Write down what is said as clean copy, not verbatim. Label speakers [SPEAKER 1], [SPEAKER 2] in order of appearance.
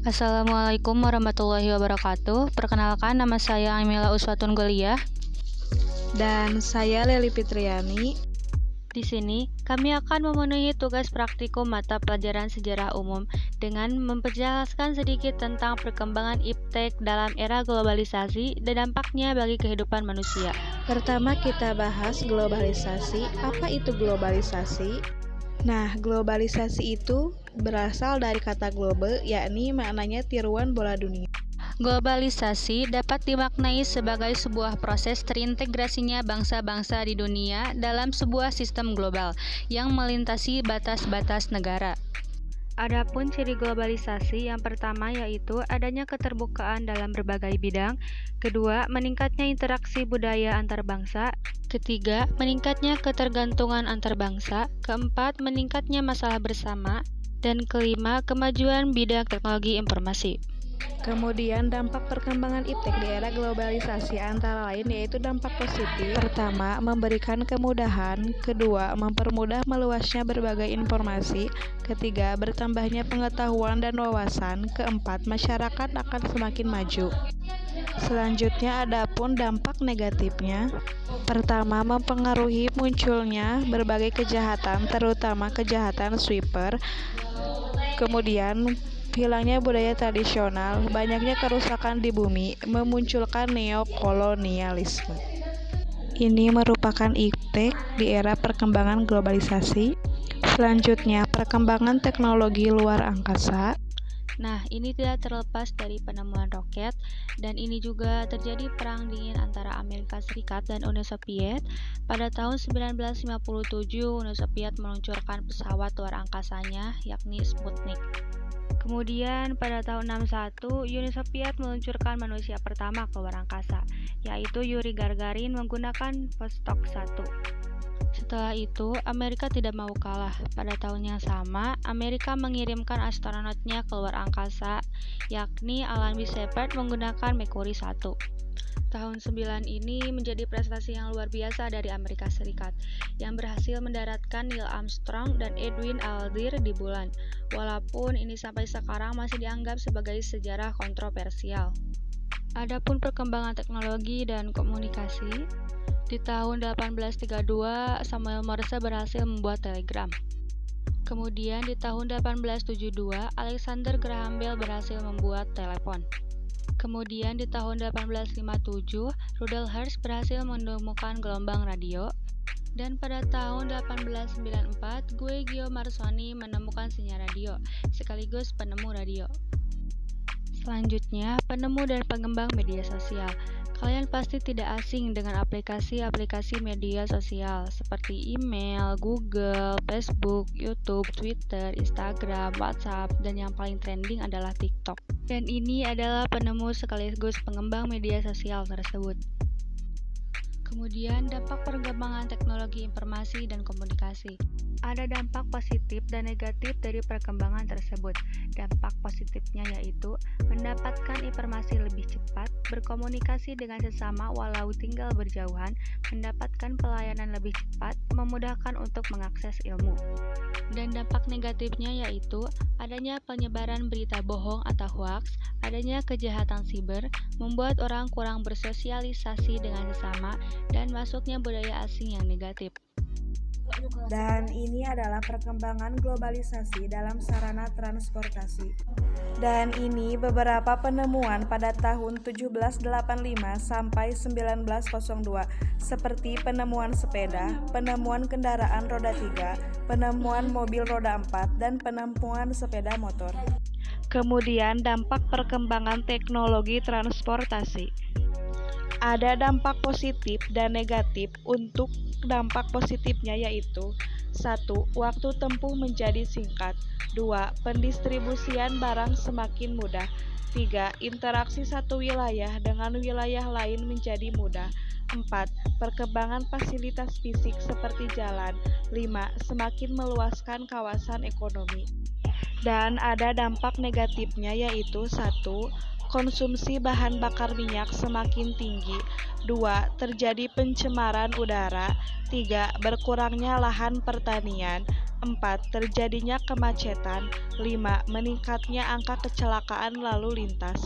[SPEAKER 1] Assalamualaikum warahmatullahi wabarakatuh. Perkenalkan, nama saya Amila Uswatun Goliah.
[SPEAKER 2] Dan saya Leli Fitriani.
[SPEAKER 1] Di sini, kami akan memenuhi tugas praktikum mata pelajaran sejarah umum dengan memperjelaskan sedikit tentang perkembangan iptek dalam era globalisasi dan dampaknya bagi kehidupan manusia.
[SPEAKER 2] Pertama kita bahas globalisasi. Apa itu globalisasi? Nah, globalisasi itu berasal dari kata global, yakni maknanya tiruan bola dunia.
[SPEAKER 1] Globalisasi dapat dimaknai sebagai sebuah proses terintegrasinya bangsa-bangsa di dunia dalam sebuah sistem global yang melintasi batas-batas negara. Adapun ciri globalisasi yang pertama yaitu adanya keterbukaan dalam berbagai bidang, kedua, meningkatnya interaksi budaya antar bangsa, ketiga, meningkatnya ketergantungan antar bangsa, keempat, meningkatnya masalah bersama, dan kelima, kemajuan bidang teknologi informasi.
[SPEAKER 2] Kemudian dampak perkembangan iptek di era globalisasi antara lain yaitu dampak positif. Pertama, memberikan kemudahan. Kedua, mempermudah meluasnya berbagai informasi. Ketiga, bertambahnya pengetahuan dan wawasan. Keempat, masyarakat akan semakin maju. Selanjutnya adapun dampak negatifnya. Pertama, mempengaruhi munculnya berbagai kejahatan, terutama kejahatan sweeper. Kemudian hilangnya budaya tradisional, banyaknya kerusakan di bumi, memunculkan neokolonialisme. Ini merupakan iptek di era perkembangan globalisasi. Selanjutnya, perkembangan teknologi luar angkasa.
[SPEAKER 1] Nah, ini tidak terlepas dari penemuan roket, dan ini juga terjadi perang dingin antara Amerika Serikat dan Uni Soviet. Pada tahun 1957, Uni Soviet meluncurkan pesawat luar angkasanya, yakni Sputnik. Kemudian pada tahun 61, Uni Soviet meluncurkan manusia pertama ke luar angkasa, yaitu Yuri Gagarin menggunakan Vostok 1. Setelah itu, Amerika tidak mau kalah. Pada tahun yang sama, Amerika mengirimkan astronotnya ke luar angkasa, yakni Alan B. Shepard menggunakan Mercury 1. Tahun 9 ini menjadi prestasi yang luar biasa dari Amerika Serikat, yang berhasil mendaratkan Neil Armstrong dan Edwin Aldrin di bulan, walaupun ini sampai sekarang masih dianggap sebagai sejarah kontroversial. Adapun perkembangan teknologi dan komunikasi, di tahun 1832 Samuel Morse berhasil membuat telegram. Kemudian di tahun 1872 Alexander Graham Bell berhasil membuat telepon. Kemudian di tahun 1857 Rudolf Hertz berhasil menemukan gelombang radio. Dan pada tahun 1894 Guglielmo Marconi menemukan sinyal radio, sekaligus penemu radio. Selanjutnya, penemu dan pengembang media sosial. Kalian pasti tidak asing dengan aplikasi-aplikasi media sosial seperti email, Google, Facebook, YouTube, Twitter, Instagram, WhatsApp, dan yang paling trending adalah TikTok. Dan ini adalah penemu sekaligus pengembang media sosial tersebut. Kemudian, dampak perkembangan teknologi informasi dan komunikasi. Ada dampak positif dan negatif dari perkembangan tersebut. Dampak positifnya yaitu mendapatkan informasi lebih cepat, berkomunikasi dengan sesama walau tinggal berjauhan, mendapatkan pelayanan lebih cepat, memudahkan untuk mengakses ilmu. Dan dampak negatifnya yaitu adanya penyebaran berita bohong atau hoax, adanya kejahatan siber, membuat orang kurang bersosialisasi dengan sesama, dan masuknya budaya asing yang negatif.
[SPEAKER 2] Dan ini adalah perkembangan globalisasi dalam sarana transportasi. Dan ini beberapa penemuan pada tahun 1785 sampai 1902 seperti penemuan sepeda, penemuan kendaraan roda 3, penemuan mobil roda 4, dan penemuan sepeda motor. Kemudian dampak perkembangan teknologi transportasi. Ada dampak positif dan negatif. Untuk dampak positifnya yaitu 1. Waktu tempuh menjadi singkat. 2. Pendistribusian barang semakin mudah. 3. Interaksi satu wilayah dengan wilayah lain menjadi mudah. 4. Perkembangan fasilitas fisik seperti jalan. 5. Semakin meluaskan kawasan ekonomi. Dan ada dampak negatifnya yaitu 1. Konsumsi bahan bakar minyak semakin tinggi. 2. Terjadi pencemaran udara. 3. Berkurangnya lahan pertanian. 4. Terjadinya kemacetan. 5. Meningkatnya angka kecelakaan lalu lintas.